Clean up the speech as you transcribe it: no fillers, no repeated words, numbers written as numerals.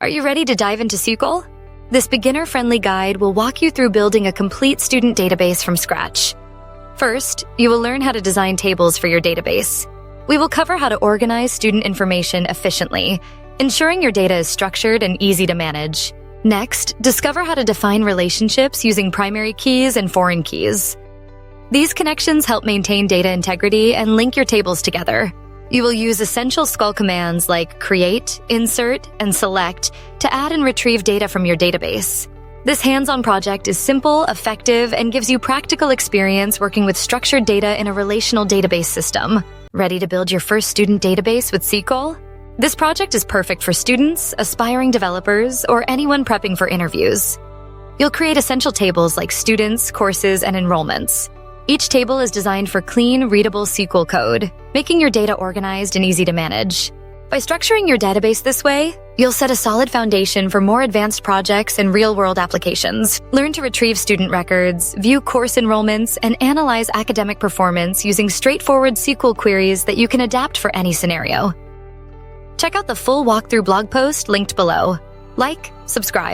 Are you ready to dive into SQL? This beginner-friendly guide will walk you through building a complete student database from scratch. First, you will learn how to design tables for your database. We will cover how to organize student information efficiently, ensuring your data is structured and easy to manage. Next, discover how to define relationships using primary keys and foreign keys. These connections help maintain data integrity and link your tables together. You will use essential SQL commands like create, insert, and select to add and retrieve data from your database. This hands-on project is simple, effective, and gives you practical experience working with structured data in a relational database system. Ready to build your first student database with SQL? This project is perfect for students, aspiring developers, or anyone prepping for interviews. You'll create essential tables like students, courses, and enrollments. Each table is designed for clean, readable SQL code, making your data organized and easy to manage. By structuring your database this way, you'll set a solid foundation for more advanced projects and real-world applications. Learn to retrieve student records, view course enrollments, and analyze academic performance using straightforward SQL queries that you can adapt for any scenario. Check out the full walkthrough blog post linked below. Like, subscribe.